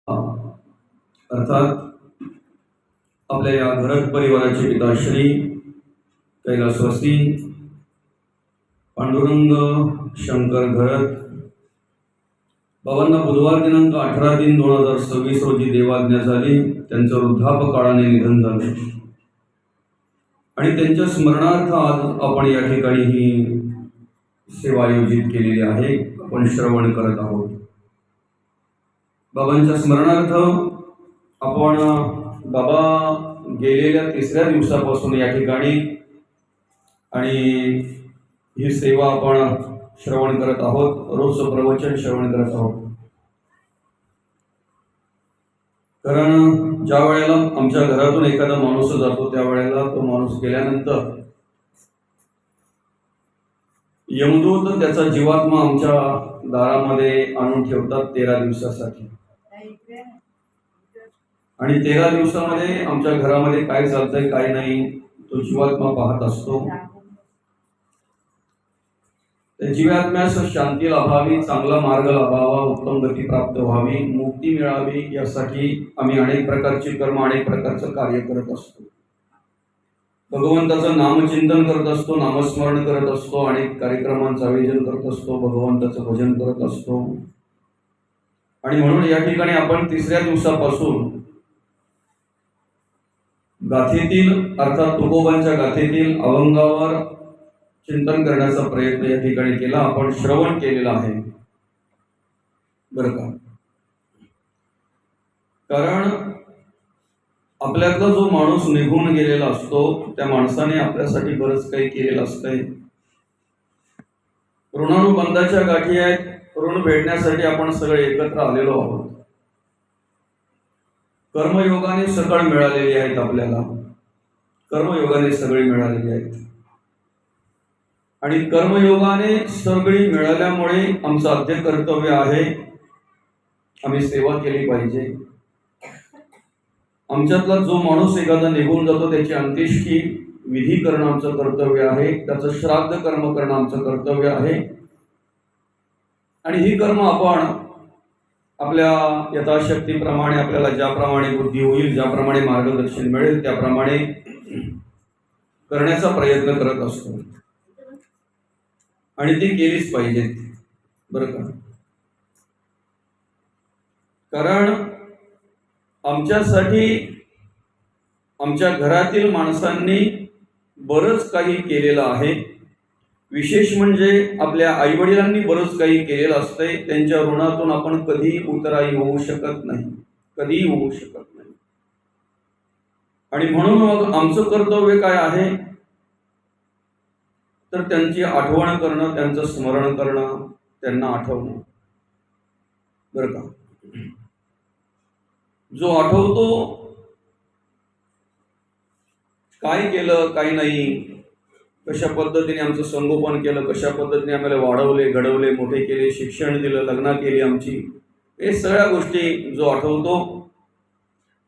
अर्थात आपल्या या घरत परिवाराचे पिता श्री कैलासवासी पांडुरंग शंकर घरत बाबांना बुधवार दिनांक 18/3/2026 रोजी देवाज्ञा झाली. त्यांचं वृद्धापकाळाने निधन झालं आणि त्यांच्या स्मरणार्थ आज आपण या ठिकाणी ही सेवा आयोजित केलेली आहे. आपण श्रवण करत आहोत. बाबांच्या स्मरणार्थ आपण बाबा गेलेल्या 3ऱ्या दिवसापासून या ठिकाणी आणि ही सेवा आपण श्रवण करत आहोत. रोजचं प्रवचन श्रवण करत आहोत. कारण ज्या वेळेला आमच्या घरातून एखादा माणूस जातो त्यावेळेला तो माणूस गेल्यानंतर यमदूत त्याचा जीवात्मा आमच्या दारामध्ये आणून ठेवतात 13 दिवसासाठी. आणि 13 दिवसामध्ये आमच्या घरामध्ये काय चालतंय काय नाही तो जीवात्मा पाहत असतो. त्या जीवात्म्यास शांती लाभावी, चांगला मार्ग लाभावा, उत्तम गती प्राप्त व्हावी, मुक्ती मिळावी यासाठी आम्ही अनेक प्रकारची कर्म, अनेक प्रकारचं कार्य करत असतो. भगवंताचं नामचिंतन करत असतो, नामस्मरण करत असतो, अनेक कार्यक्रमांचं आयोजन करत असतो, भगवंताचं भजन करत असतो. आणि म्हणून या ठिकाणी आपण 3ऱ्या दिवसापासून गाथेतील अर्थात तुकोबांच्या गाथेतील अभंगावर चिंतन करण्याचा प्रयत्न या ठिकाणी केला. आपण श्रवण केलेला आहे बरं का. कारण आपल्यातला जो माणूस निघून गेलेला असतो त्या माणसाने आपल्यासाठी बरंच काही केलेलं असतंय. ऋणानुबंधाच्या गाठी आहेत. ऋण भेटण्यासाठी आपण सगळे एकत्र आलेलो आहोत. कर्मयोगाने सगळ मिळालेली आहेत. आपल्याला कर्मयोगाने सगळी मिळालेली आहेत आणि कर्मयोगाने सगळी मिळाल्यामुळे आमचं आद्य कर्तव्य आहे आम्ही सेवा केली पाहिजे. आमच्यातला जो माणूस एखादा निघून जातो त्याची अंत्येष्टी विधी करणं आमचं कर्तव्य आहे. त्याचं श्राद्ध कर्म करणं आमचं कर्तव्य आहे. आणि ही कर्म आपण आपल्या यथाशक्तीप्रमाणे आपल्याला ज्याप्रमाणे बुद्धी होईल, ज्याप्रमाणे मार्गदर्शन मिळेल त्याप्रमाणे करण्याचा प्रयत्न करत असतो आणि ती केलीच पाहिजेत बरं का. कारण आमच्यासाठी आमच्या घरातील माणसांनी बरंच काही केलेलं आहे. विशेष म्हणजे आपल्या आईवडिलांनी बरंच काही केलेलं असतंय. त्यांच्या ऋणातून आपण कधीही उतराई होऊ शकत नाही, कधीही होऊ शकत नाही. आणि म्हणून मग आमचं कर्तव्य काय आहे तर त्यांची आठवण करणं, त्यांचं स्मरण करणं, त्यांना आठवणं बरं का. जो आठवतो काय केलं काय नाही, कशा पद्धतीने आमचं संगोपन केलं, कशा पद्धतीने आम्हाला वाढवले, घडवले, मोठे केले, शिक्षण दिलं, लग्न केली आमची, हे सगळ्या गोष्टी जो आठवतो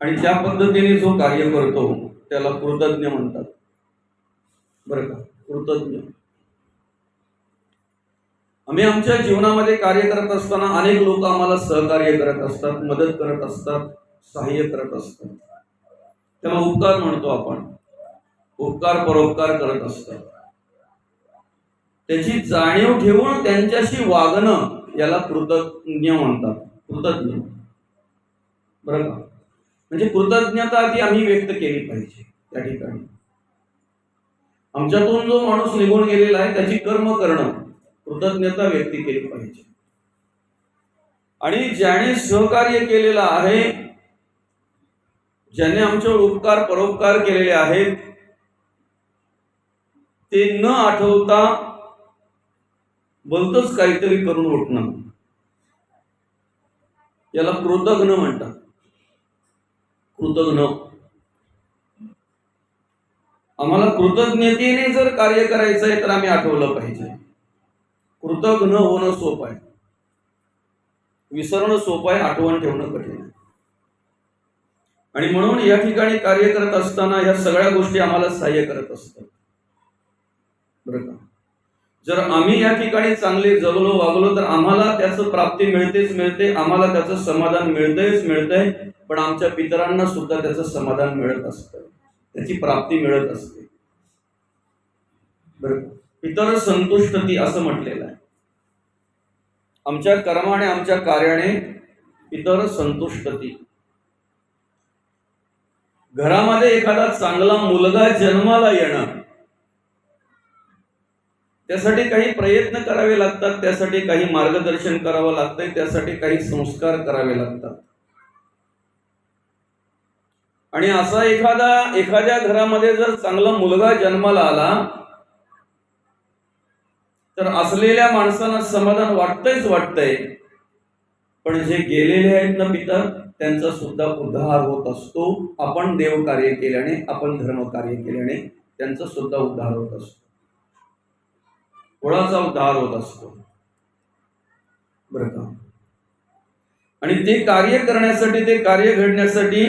आणि त्या पद्धतीने जो कार्य करतो त्याला कृतज्ञ म्हणतात बरं का. कृतज्ञ. आम्ही आमच्या जीवनामध्ये कार्य करत असताना अनेक लोक आम्हाला सहकार्य करत असतात, मदत करत असतात, सहाय्य करत असतात. त्याला उपकार म्हणतो आपण. उपकार परोपकार करत असतात. त्याची जाणीव ठेवून त्यांच्याशी वागणं याला कृतज्ञ म्हणतात. कृतज्ञ बरं का. म्हणजे कृतज्ञता ती आम्ही व्यक्त केली पाहिजे त्या ठिकाणी. आमच्यातून जो माणूस निघून गेलेला आहे त्याची कर्म करणं, कृतज्ञता व्यक्त केली पाहिजे. आणि ज्याने सहकार्य केलेलं आहे, ज्याने आमच्यावर उपकार परोपकार केलेले आहेत ते न आठवता भलतंच काहीतरी करून उठणं याला कृतज्ञ म्हणतात. कृतज्ञ. आम्हाला कृतज्ञतेने जर कार्य करायचं आहे तर आम्ही आठवलं पाहिजे. कृतज्ञ होणं सोपं आहे, विसरणं सोपं आहे, आठवण ठेवणं कठीण आहे. आणि म्हणून या ठिकाणी कार्य करत असताना ह्या सगळ्या गोष्टी आम्हाला सहाय्य करत असतात बरं का. जर आम्ही या ठिकाणी चांगले जगलो वागलो तर आम्हाला त्याचं प्राप्ती मिळतेच मिळते, आम्हाला त्याचं समाधान मिळतंयच मिळतंय, पण आमच्या पितरांना सुद्धा त्याचं समाधान मिळत असतं, त्याची प्राप्ती मिळत असते. बरं, पितर संतुष्टती असं म्हटलेलं आहे. आमच्या कर्माने आमच्या कार्याने पितर संतुष्टती. घरामध्ये एखादा चांगला मुलगा जन्माला येणं, त्यासाठी काही प्रयत्न करावे लागतात, त्यासाठी काही मार्गदर्शन करावं लागतंय, त्यासाठी काही संस्कार करावे लागतात. आणि असा एखाद्या घरामध्ये जर चांगला मुलगा जन्माला आला तर असलेल्या माणसांना समाधान वाटतंय, पण जे गेलेले आहेत ना पितर, त्यांचा सुद्धा उद्धार होत असतो. आपण देव कार्य केल्याने, आपण धर्म कार्य केल्याने त्यांचा सुद्धा उद्धार होत असतो, कुळाचा उद्धार होत असतो. बरं का? आणि ते कार्य करण्यासाठी, ते कार्य घडण्यासाठी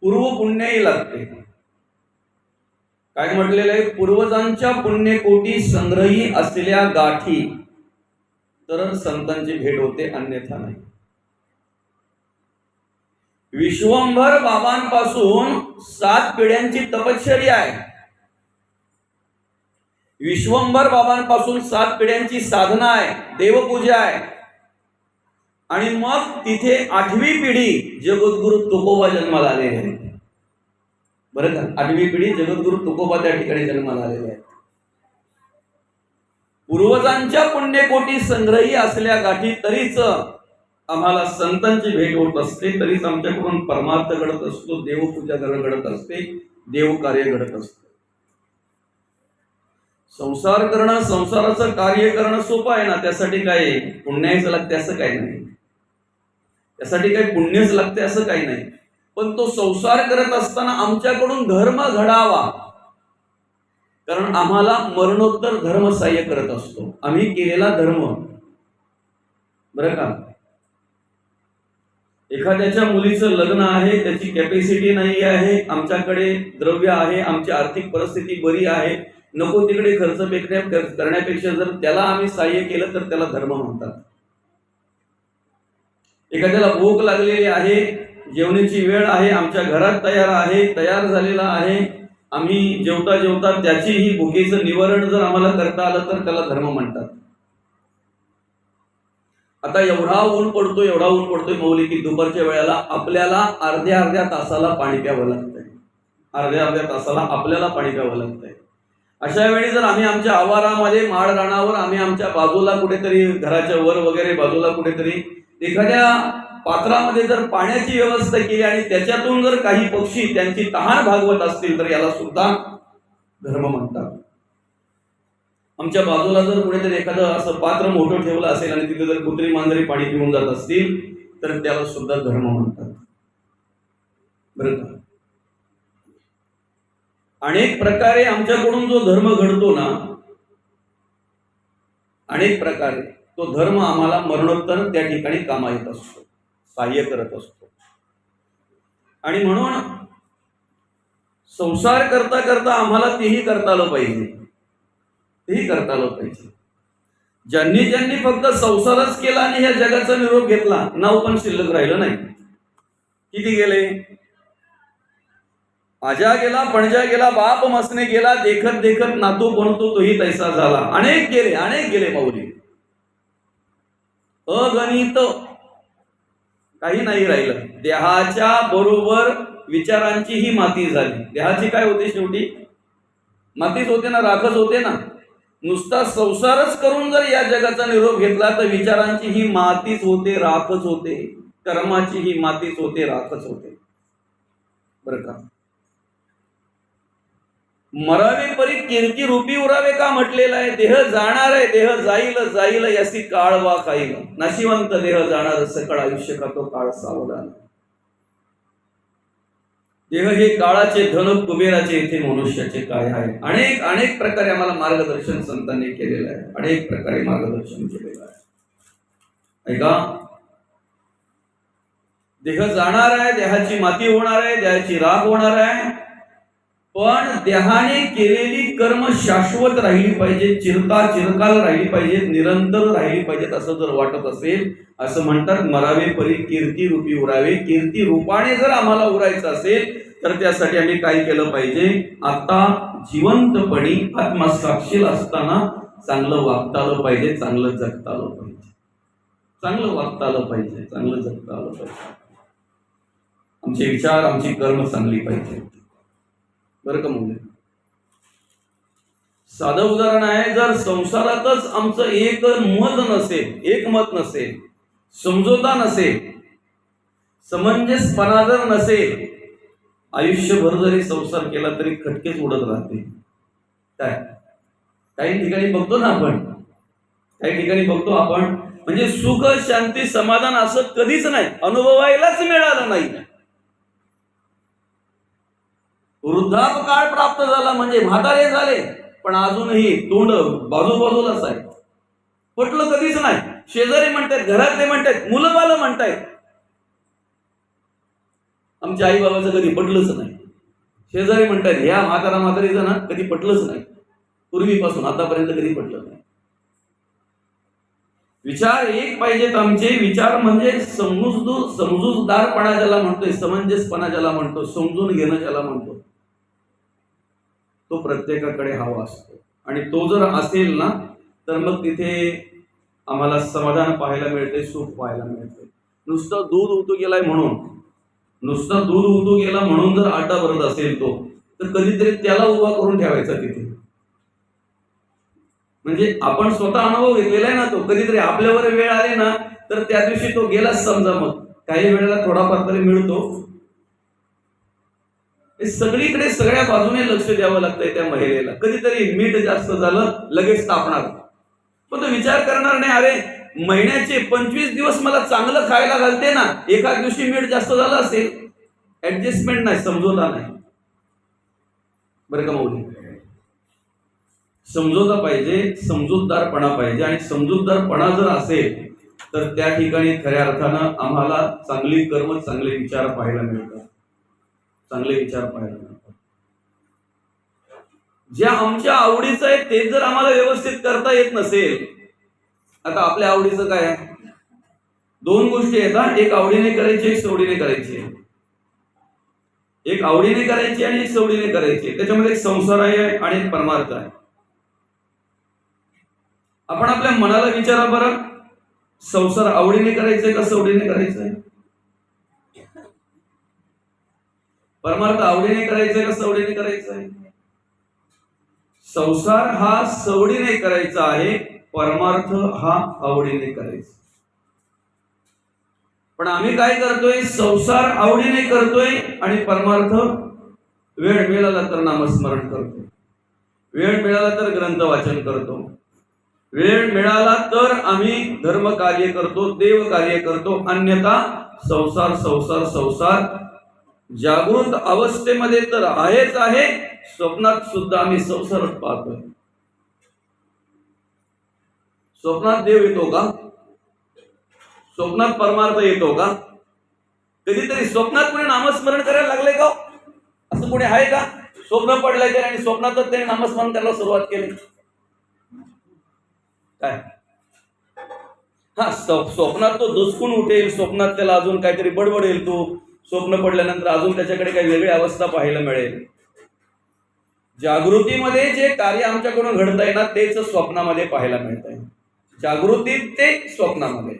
पूर्व पुण्याही लागते. काय म्हटलेलं आहे? पूर्वजांच्या पुण्यकोटी संग्रही असलेल्या गाठी तर संतांची भेट होते, अन्यथा नाही. विश्वंभर बाबांपासून 7 पिढ्यांची तपश्चर्या आहे. विश्वंभर बाबांपासून 7 पिढ्यांची साधना आहे, देवपूजा आहे. आणि मग तिथे 8वी पिढी जगद्गुरु तुकोबा जन्माला आलेले आहेत. बरं का? 8वी पिढी जगद्गुरु तुकोबा त्या ठिकाणी जन्माला आलेले आहेत. पूर्वजांच्या पुण्यकोटी संग्रही असल्या गाठी तरीच आम्हाला संतांची भेट होत असते, तरीच आमच्याकडून परमार्थ घडत असतो, देवपूजा घडत असते, देव कार्य घडत असते. संसार करणं, संसाराचं कार्य करणं सोपं आहे ना, त्यासाठी काय पुण्याचं लागते असं काही नाही, त्यासाठी काही पुण्यच लागते असं काही नाही. पण तो संसार करत असताना आमच्याकडून धर्म घडावा, कारण आम्हाला मरणोत्तर धर्म सहाय्य करत असतो, आम्ही केलेला धर्म. बरं का? एखाद्याच्या मुलीचं लग्न आहे, त्याची कॅपॅसिटी नाही आहे, आमच्याकडे द्रव्य आहे, आमची आर्थिक परिस्थिती बरी आहे, नको तिकडे खर्च करण्यापेक्षा जर त्याला आम्ही सहाय्य केलं तर त्याला धर्म म्हणतात. एखाद्याला भूक लागलेली आहे, जेवणाची वेळ आहे, आमच्या घरात तयार झालेला आहे, आम्ही जेवता जेवता त्याचीही भुकेचं निवारण जर आम्हाला करता आलं तर त्याला धर्म म्हणतात. आता एवढा ऊन पडतोय मौली की दुपारच्या वेळेला आपल्याला अर्ध्या तासाला पाणी प्यावं लागतंय, अर्ध्या तासाला आपल्याला पाणी प्यावं लागतंय. अशा वेळी जर आम्ही आमच्या आवारामध्ये, माळ रानावर, आम्ही आमच्या बाजूला कुठेतरी, घराच्या वर वगैरे बाजूला कुठेतरी एखाद्या पात्रामध्ये जर पाण्याची व्यवस्था केली आणि त्याच्यातून जर काही पक्षी त्यांची तहान भागवत असतील तर याला सुद्धा धर्म म्हणतात. आमच्या बाजूला जर कुठेतरी एखादं असं पात्र मोठं ठेवलं असेल आणि तिथे जर कुत्री मांजरी पाणी पिऊन जात असतील तर त्याला सुद्धा धर्म म्हणतात. बरं का? अनेक प्रकारे आमच्याकडून जो धर्म घडतो ना, अनेक प्रकारे तो धर्म आम्हाला मरणोत्तर त्या ठिकाणी कामा येत असतो, सहाय्य करत असतो. आणि म्हणून संसार करता करता आम्हाला तेही करता आलं पाहिजे. ज्यांनी फक्त संसारच केला आणि ह्या जगाचा निरोप घेतला, नाव पण शिल्लक राहिलं नाही. किती गेले? आजा गेला, पणजा गेला, बाप मसने गेला, देखत देखत नातू बनतो तोही तैसा झाला. अनेक गेले माऊली, अगणित, काही नाही राहिलं. देहाच्या बरोबर विचारांचीही माती झाली. देहाची काय होते? शेवटी मातीच होते ना, राखच होते ना. नुसता संसारच करून जर या जगाचा निरोप घेतला तर विचारांची ही मातीच होते, राखच होते, कर्माची ही मातीच होते, राखच होते. बरं का? मरावे परी कीर्ती रूपी उरावे का म्हटलेलं आहे. देह जाणार आहे, देह जाईल यासी काळ वा खाईल. नाशिवंत देह जाणार, सकळ आयुष्य का तो काळ सावधान. देह हे काळाचे, धन कुबेराचे, इथे मनुष्याचे काय आहे. अनेक प्रकारे आम्हाला मार्गदर्शन संतांनी केलेलं आहे, अनेक प्रकारे मार्गदर्शन केलेलं आहे. ऐका, देह जाणार आहे, देहाची माती होणार आहे, देहाची राख होणार आहे. पण देहाने केलेली कर्म शाश्वत राहिली पाहिजे, चिरकाल राहिली पाहिजे, निरंतर राहिली पाहिजेत असं जर वाटत असेल, असं म्हणतात मरावे परी कीर्ती रूपी उरावे. कीर्ती रूपाने जर आम्हाला उरायचं असेल तर त्यासाठी आम्ही काय केलं पाहिजे? आता जिवंतपणी आत्मसाक्षील असताना चांगलं वागता आलं पाहिजे, चांगलं जगता आलं पाहिजे, चांगलं वागता आलं पाहिजे, चांगलं जगता आलं पाहिजे. आमचे विचार, आमची कर्म चांगली पाहिजे. बरं का मुले? साधं उदाहरण आहे, जर संसारातच आमचं एक मत नसेल, समजोता नसेल, समंजसपणा जर नसेल, आयुष्यभर जरी संसार केला तरी खटकेच उडत राहते. काय काही ठिकाणी बघतो ना आपण, म्हणजे सुख शांती समाधान असं कधीच नाही, अनुभवायलाच मिळालं नाही. वृद्धापकाळ प्राप्त झाला म्हणजे म्हातारे झाले, पण अजूनही तोंड बाजूलाच आहे. पटलं कधीच नाही. शेजारी म्हणतात, घरातले म्हणतात, मुलं बालं म्हणतायत, आमच्या आई बाबाचं कधी पटलंच नाही. शेजारी म्हणतात, ह्या म्हातारीचं ना कधी पटलंच नाही, पूर्वीपासून आतापर्यंत कधी पटलं नाही. विचार एक पाहिजेत आमचे. विचार म्हणजे समजूतदारपणा ज्याला म्हणतोय, समंजसपणा ज्याला म्हणतो, समजून घेणं ज्याला म्हणतो, तो प्रत्येकाकडे हवा असतो. आणि तो जर असेल ना तर मग तिथे आम्हाला समाधान पाहायला मिळते, सुख पाहायला मिळते. नुसतं दूध उतू गेला म्हणून जर आटा भरत असेल तो, तर कधीतरी त्याला उभा करून ठेवायचा तिथे. म्हणजे आपण स्वतः अनुभव घेतलेला आहे ना तो. कधीतरी आपल्यावर वेळ आली ना तर त्या दिवशी तो गेलाच समजा. मग काही वेळेला थोडाफार तरी मिळतो. सगळीकडे सगळ्या बाजूने लक्ष द्यावं लागतंय त्या महिलेला. कधीतरी मीठ जास्त झालं लगेच तापणार, पण तो विचार करणार नाही, अरे महिन्याचे 25 दिवस मला चांगलं खायला घालते ना, एका दिवशी मीठ जास्त झालं असेल, ऍडजस्टमेंट नाही, समजोता नाही. बरं का मौली? समजोता पाहिजे, समजूतदारपणा पाहिजे. आणि समजूतदारपणा जर असेल तर त्या ठिकाणी खऱ्या अर्थानं आम्हाला चांगली कर्म, चांगले विचार पाहायला मिळतात, जे आमच्या आवडीचं आहे ते जर आम्हाला व्यवस्थित करता येत नसेल. आता आपल्या आवडीचं काय आहे? 2 गोष्टी आहेत. एक आवडीने करायची, एक सवडीने करायची. एक आवडीने करायची आणि एक सवडीने करायची. त्याच्यामध्ये एक संसार आहे आणि एक परमार्थ आहे. आपण आपल्या मनाला विचारा बरं, संसार आवडीने करायचंय का सवडीने करायचंय? परमार्थ आवडीने करायचंय का सवडीने करायचंय? संसार हा सवडीने करायचा आहे, परमार्थ हा आवडीने करायचा. पण आम्ही काय करतोय? संसार आवडीने करतोय आणि परमार्थ वेळ मिळाला तर नामस्मरण करतो, वेळ मिळाला तर ग्रंथ वाचन करतो, वेळ मिळाला तर आम्ही धर्म कार्य करतो, देव कार्य करतो. अन्यथा संसार संसार संसार. जागृत अवस्थेमध्ये तर आहेच आहे, स्वप्नात सुद्धा आम्ही संसारच पाहतोय. स्वप्नात देव येतो का? स्वप्नात परमार्थ येतो का? कधीतरी स्वप्नात कोणी नामस्मरण करायला लागले का? असं कोणी आहे का? स्वप्न पडलंय आणि स्वप्नातच त्याने नामस्मरण करायला सुरुवात केली काय? हा, स्वप्नात तो दुसकून उठेल, स्वप्नात त्याला अजून काहीतरी बडबडेल, तो स्वप्न पडल्यानंतर अजून त्याच्याकडे काही वेगळी अवस्था पाहायला मिळेल. जागृतीमध्ये जे कार्य आमच्याकडून घडतंय ना तेच स्वप्नामध्ये पाहायला मिळतंय. जागृतीत ते स्वप्नामध्ये.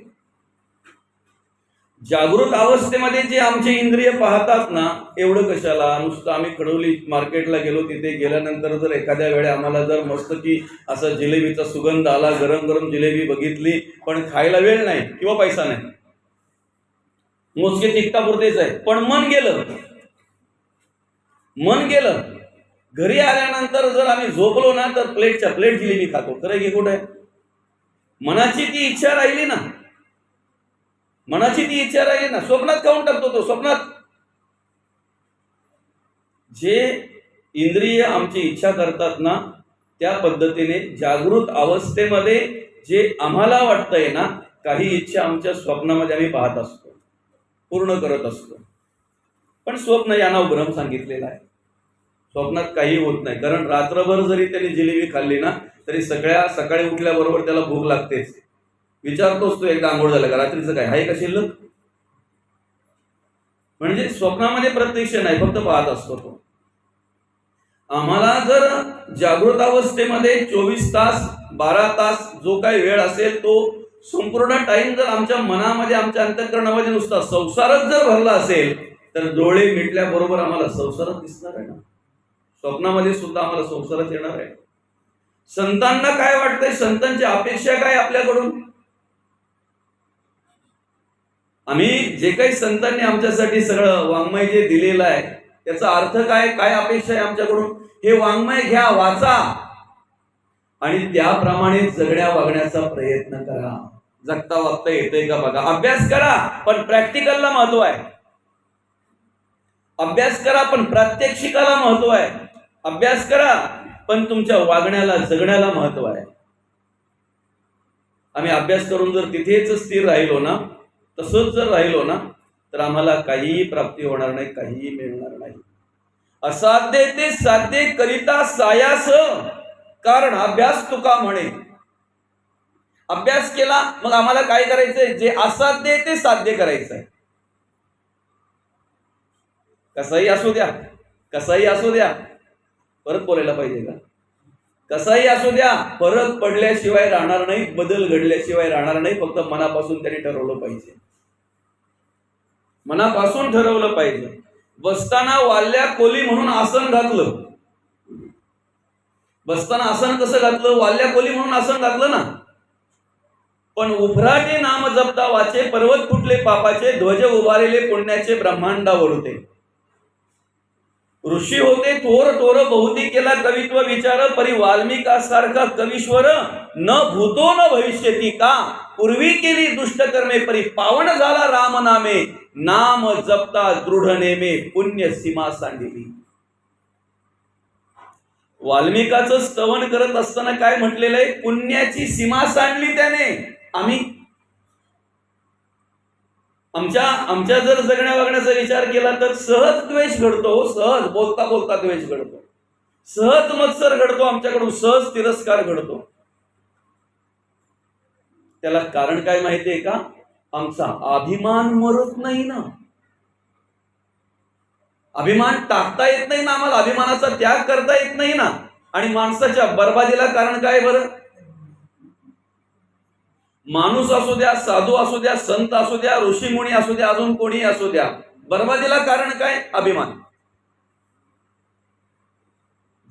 जागृत अवस्थेमध्ये जे आमचे इंद्रिय पाहतात ना, एवढं कशाला? नुसतं आम्ही खडवली मार्केटला गेलो, तिथे गेल्यानंतर जर एखाद्या वेळे आम्हाला जर मस्त की असं जिलेबीचा सुगंध आला, गरम गरम जिलेबी बघितली, पण खायला वेळ नाही किंवा पैसा नाही, मोजके तिकटापुरतेच आहे, पण मन गेलं. घरी आल्यानंतर जर आम्ही झोपलो ना तर प्लेटच्या प्लेट जिलेबी खातो. खरं की कुठे? मनाची ती इच्छा राहिली ना, स्वप्नात खाऊन टाकतो तो. स्वप्नात जे इंद्रिय आमची इच्छा करतात ना, त्या पद्धतीने जागृत अवस्थेमध्ये जे आम्हाला वाटतंय ना, काही इच्छा आमच्या स्वप्नामध्ये आम्ही पाहत असतो, पूर्ण करत असतो. पण स्वप्न यानाव भ्रम सांगितलेला आहे. स्वप्नात काही होत नाही, कारण रात्रभर जरी त्याने जिलेबी खाल्ली ना तरी सकाळी उठल्याबरोबर त्याला भूक लागतेच. विचारतोच तो एकदा आंघोळ झाला का रात्रीचं काय आहे का शिल्लक. म्हणजे स्वप्नामध्ये प्रत्यक्ष नाही, फक्त पाहत असतो तो. आम्हाला जर जागृत अवस्थेमध्ये 24 तास 12 तास जो काही वेळ असेल तो संपूर्ण टाइम जर आमच्या मनामध्ये आमच्या अंतःकरणामध्ये नुसता संसारच जर भरला असेल तर डोळे मिटल्याबरोबर आम्हाला संसारच दिसणार आहे ना. स्वप्नामध्ये सुद्धा आम्हाला संसारच येणार आहे. संतांना काय वाटतंय, संतांची अपेक्षा काय आपल्याकडून. आम्ही जे काही संतांनी आमच्यासाठी सगळं वाङ्मय जे दिलेलं आहे त्याचा अर्थ काय, काय अपेक्षा आहे आमच्याकडून. हे वाङ्मय घ्या, वाचा आणि त्याप्रमाणे जगण्या वागण्याचा प्रयत्न करा. जगता वागता येतंय का बघा. अभ्यास करा पण प्रॅक्टिकलला महत्व आहे. अभ्यास करा पण प्रात्यक्षिकाला महत्व आहे. अभ्यास करा पण तुमच्या वागण्याला जगण्याला महत्व आहे. आम्ही अभ्यास करून जर तिथेच स्थिर राहिलो ना, तसंच जर राहिलो ना तर आम्हाला काहीही प्राप्ती होणार नाही, काहीही मिळणार नाही. असाध्य ते साध्य करिता सायास, कारण अभ्यास तुका म्हणे. अभ्यास केला मग आम्हाला काय करायचंय, जे असाध्य ते साध्य करायचंय. कसाही असू द्या, कसाही असू द्या, परत बोलायला पाहिजे का. कसाही असू द्या, फरक पडल्याशिवाय राहणार नाही, बदल घडल्याशिवाय राहणार नाही. फक्त मनापासून त्यांनी ठरवलं पाहिजे, मनापासून ठरवलं पाहिजे. बसताना वाल्या कोली म्हणून आसन घातलं. बसताना आसन कसं घातलं, वाल्या कोली म्हणून आसन घातलं ना. पण उभराटे नाम जपता वाचे, पर्वत फुटले पापाचे, ध्वज उभारेले पुण्याचे ब्रह्मांडावरते. ऋषी होते थोर थोर, बहुती केला कवित्व विचार, परी वाल्मिकासारखा कवीश्वर न भूतो न भविष्यती का. पूर्वी केली दुष्ट कर्मे, परी पावन झाला राम नामे, नाम जपता दृढ नेमे, पुण्य सीमा सांडिली. वाल्मिकाचं स्तवन करत असताना काय म्हटलेलं आहे, पुण्याची सीमा सांडली त्याने. आमच्या जर जगण्या वागण्याचा विचार केला तर सहज द्वेष घडतो. सहज बोलता बोलता द्वेष घडतो, सहज मत्सर घडतो, आमच्याकडून सहज तिरस्कार घडतो. त्याला कारण काय माहितीये का, आमचा अभिमान मरत नाही ना. अभिमान टाकता येत नाही ना आम्हाला, अभिमानाचा त्याग करता येत नाही ना. आणि माणसाच्या बर्बादीला कारण काय बरं. माणूस असू द्या, साधू असू द्या, संत असू द्या, ऋषीमुनी असू द्या, अजून कोणी असू द्या, बर्बादीला कारण काय, अभिमान.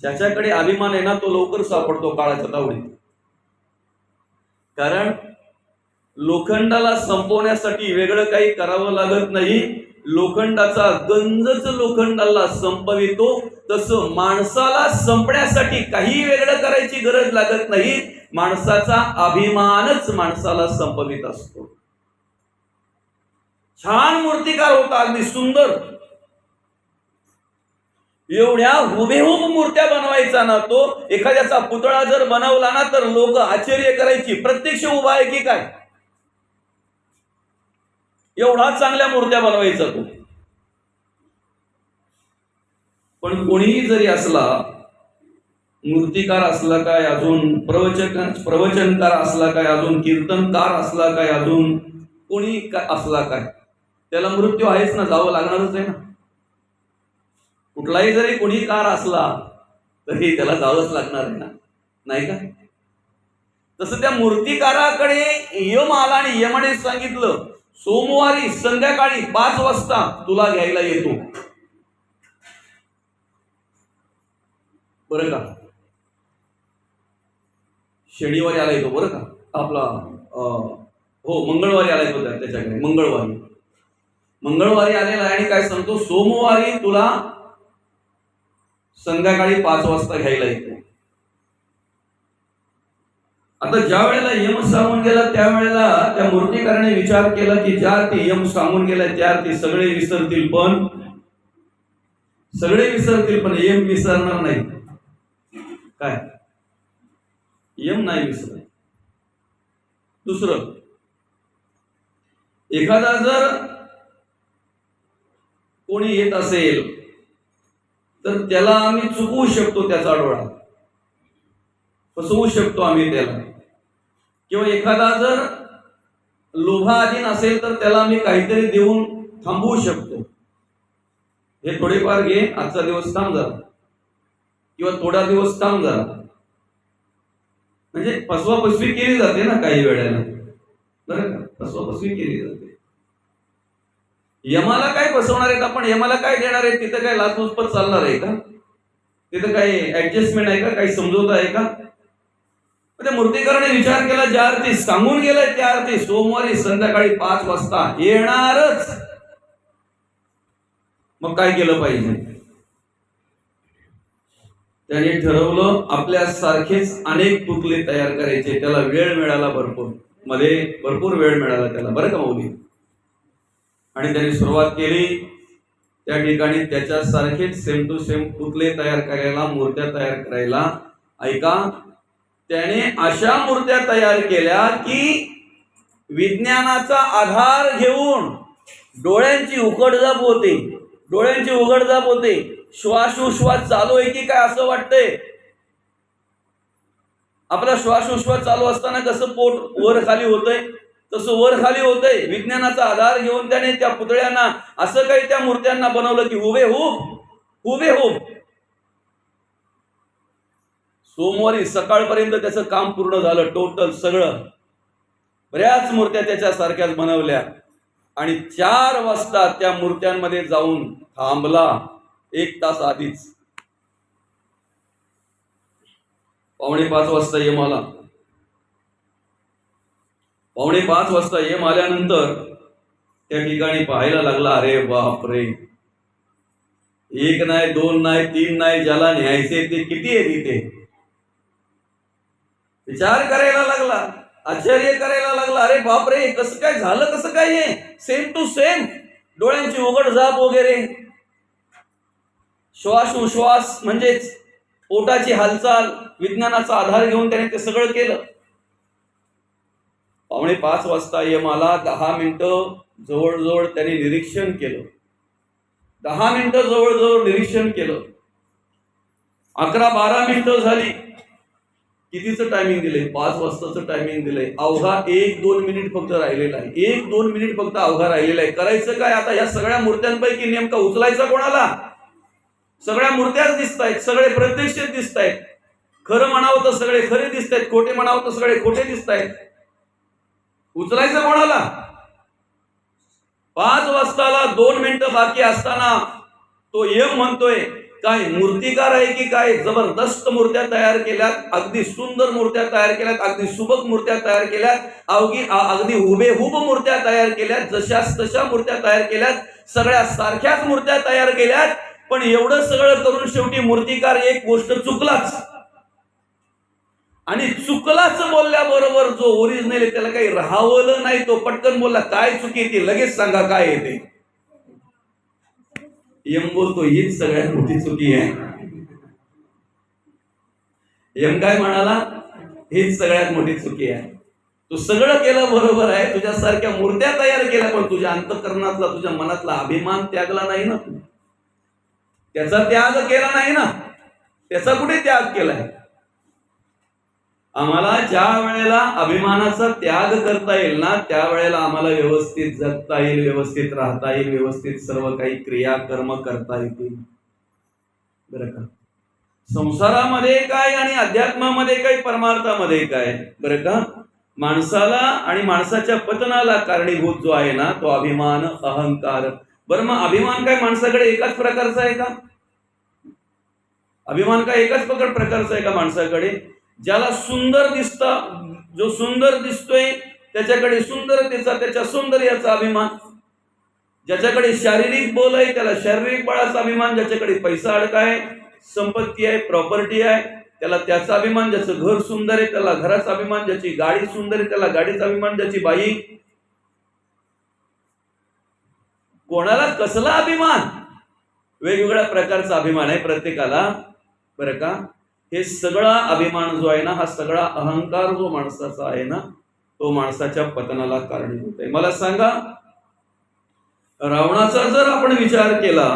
ज्याच्याकडे अभिमान आहे ना तो लवकर सापडतो काळाच्या तावडीत. कारण लोखंडाला संपवण्यासाठी वेगळं काही करावं लागत नाही. लोखंडाचा गंजच लोखंडाला संपवितो. तसं माणसाला संपण्यासाठी काही वेगळं करायची गरज लागत नाही. माणसाचा अभिमानच माणसाला संपवित असतो. छान मूर्तिकार होता, अगदी सुंदर. एवढ्या हुबेहूब मूर्त्या बनवायचा ना तो. एखाद्याचा पुतळा जर बनवला ना तर लोक आश्चर्य करायची, प्रत्यक्ष उभा आहे की काय. एवढा चांगल्या मूर्त्या बनवायचा तो. पण कोणीही जरी असला, मूर्तिकार असला काय, अजून प्रवचनकार असला काय, अजून कीर्तनकार असला काय, अजून कोणी असला काय, त्याला मृत्यू आहेच ना, जावं लागणारच आहे ना. कुठलाही जरी कोणी कार असला तरी त्याला जावंच लागणार आहे ना, नाही का. तसं त्या मूर्तिकाराकडे यम आला आणि यमाने सांगितलं, सोमवारी संध्याकाळी 5 वाजता तुला घ्यायला येतो. बरं का, शनिवारी आला येतो बरं का, आपला हो मंगळवारी आला येतो त्याच्याकडे. मंगळवारी आलेला आहे आणि काय सांगतो, सोमवारी तुला संध्याकाळी 5 वाजता घ्यायला येतो. आता ज्या वेळेला यम सांगून गेला त्यावेळेला त्या मूर्तिकाराने विचार केला की ज्या ते यम सांगून गेला त्या ते सगळे विसरतील पण यम विसरणार नाही. काय, यम नाही विसरत. दुसरं, एखादा जर कोणी येत असेल तर त्याला आम्ही चुकवू शकतो, त्याचा डोळा फसवू शकतो आम्ही त्याला. किंवा एखादा जर लोभाधीन असेल तर त्याला आम्ही काहीतरी देऊन थांबवू शकतो. हे थोडेफार घे, आजचा दिवस थांब जरा, किंवा थोडा दिवस थांब जरा. म्हणजे फसवाफसवी केली जाते ना काही वेळेला, बरं का, फसवाफसवी केली जाते. यमाला काय फसवणार आहेत आपण, यमाला काय देणार आहेत? तिथं काय लाचलुचपत चालणार आहे का? तिथं काही ऍडजस्टमेंट आहे का? काही समजवत आहे का? त्या मूर्तिकाराने विचार केला, ज्या अर्थी सांगून गेलाय त्या अर्थी सोमवारी संध्याकाळी 5 वाजता येणारच. मग काय केलं पाहिजे? त्याने ठरवलं आपल्या सारखेच अनेक पुतळे तयार करायचे. त्याला वेळ मिळाला, भरपूर वेळ मिळाला त्याला, बरं का माऊली. आणि त्यांनी सुरुवात केली. त्या ठिकाणी त्याच्यासारखेच सेम टू सेम पुतळे तयार करायला, मूर्त्या तयार करायला. ऐका, त्याने अशा मूर्त्या तयार केल्या की विज्ञानाचा आधार घेऊन डोळ्यांची उघडझाप होते. श्वासोश्वास चालू आहे की काय असं वाटतंय. आपला श्वासोश्वास चालू असताना कसं पोट वर खाली होतंय, तसं वर खाली होतंय. विज्ञानाचा आधार घेऊन त्याने त्या पुतळ्यांना असं काही त्या मूर्त्यांना बनवलं की हुबेहूब. सोमवारी सकाळपर्यंत त्याचं काम पूर्ण झालं, टोटल सगळं. बऱ्याच मूर्त्या त्याच्यासारख्याच बनवल्या. आणि 4 वाजता त्या मूर्त्यांमध्ये जाऊन थांबला, 1 तास आधीच. 4:45 वाजता यम आला. 4:45 वाजता यम आल्यानंतर त्या ठिकाणी पाहायला लागला, अरे बापरे, 1 नाही, 2 नाही, 3 नाही, ज्याला न्यायचे ते किती आहे तिथे. विचार करायला लागला, आश्चर्य करायला लागला, अरे बापरे, कसं काय झालं, कसं काय हे सेम टू सेम, डोळ्यांची उघडझाप वगैरे, श्वासोश्वास म्हणजेच पोटाची हालचाल, विज्ञानाचा आधार घेऊन त्याने ते सगळं केलं. 4:45 वाजता यम आला. 10 मिनिटं जवळजवळ त्याने निरीक्षण केलं. 10 मिनिटं जवळजवळ निरीक्षण केलं. 11-12 मिनिटं झाली. कितीचं टायमिंग दिलंय? 5 वाजताचं टायमिंग दिलंय. अवघा 1-2 मिनिट फक्त राहिलेला आहे. 1-2 मिनिट फक्त अवघा राहिलेला आहे. करायचं काय आता? या सगळ्या मूर्त्यांपैकी नेमका उचलायचा कोणाला? सगळ्या मूर्त्याच दिसतायत, सगळे प्रत्यक्षच दिसतायत. खरं म्हणावं तर सगळे खरे दिसतायत, खोटे म्हणावं तर सगळे खोटे दिसतायत. उचलायचं कोणाला? 5 वाजताला 2 मिनिटं बाकी असताना तो यम म्हणतोय, काय मूर्तिकार आहे की काय, जबरदस्त मूर्त्या तयार केल्यात, अगदी सुंदर मूर्त्या तयार केल्यात, अगदी सुबक मूर्त्या तयार केल्यात, अगदी हुबेहूब मूर्त्या तयार केल्यात, जशाच तशा मूर्त्या तयार केल्यात, सगळ्या सारख्याच मूर्त्या तयार केल्यात. पण एवढं सगळं करून शेवटी मूर्तिकार एक गोष्ट चुकलाच. आणि चुकलाच बोलल्याबरोबर जो ओरिजिनल आहे त्याला काही राहावलं नाही. तो पटकन बोलला, काय चुकी ती लगेच सांगा, काय येते. यम बोलतो, हीच सगळ्यात मोठी चुकी आहे. यम काय म्हणाला? हीच सगळ्यात मोठी चुकी आहे. तू सगळं केलं बरोबर आहे, तुझ्यासारख्या मूर्त्या तयार केल्या, पण तुझ्या अंतःकरणातला, तुझ्या मनातला अभिमान त्यागला नाही ना. त्याचा त्याग केला नाही ना. त्याचा कुठे त्याग केलाय? आम्हाला ज्या वेळेला अभिमानाचा त्याग करता येईल ना, त्यावेळेला आम्हाला व्यवस्थित जगता येईल, व्यवस्थित राहता येईल, व्यवस्थित सर्व काही क्रिया कर्म करता येतील, बरं का. संसारामध्ये काय आणि अध्यात्मामध्ये काय, परमार्थामध्ये काय, बरं का. माणसाला आणि माणसाच्या पतनाला कारणीभूत जो आहे ना, तो अभिमान, अहंकार. बरं, मग अभिमान काय माणसाकडे एकाच प्रकारचा आहे का? अभिमान काय एकाच प्रकारचा आहे का माणसाकडे? ज्याला सुंदर दिसतं, जो सुंदर दिसतोय त्याच्याकडे सुंदरतेचा, त्याच्या सौंदर्याचा अभिमान. ज्याच्याकडे शारीरिक बल आहे त्याला शारीरिक बळाचा अभिमान. ज्याच्याकडे पैसा अडकाय, संपत्ती आहे, प्रॉपर्टी आहे, त्याला त्याचा अभिमान. ज्याचं घर सुंदर आहे त्याला घराचा अभिमान. ज्याची गाडी सुंदर आहे त्याला गाडीचा अभिमान. ज्याची बाई, कोणाला कसला अभिमान, वेगवेगळ्या प्रकारचा अभिमान आहे प्रत्येकाला, बरं का. हे सगळा अभिमान जो आहे ना, हा सगळा अहंकार जो माणसाचा आहे ना, तो माणसाच्या पतनाला कारणीभूत आहे. मला सांगा, रावणाचा जर आपण विचार केला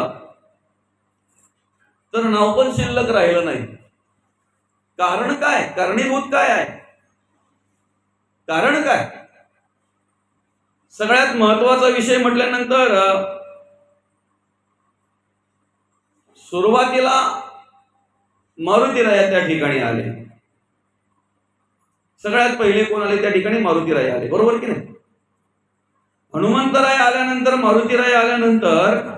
तर नाव पण शिल्लक राहिलं नाही. कारण काय? कारणीभूत काय आहे? कारण काय? सगळ्यात महत्वाचा विषय म्हटल्यानंतर सुरुवातीला मारुतीराया त्या ठिकाणी आले. सगळ्यात पहिले कोण आले त्या ठिकाणी? मारुतीराय आले, बरोबर की नाही? हनुमंतराय आल्यानंतर, मारुतीराय आल्यानंतर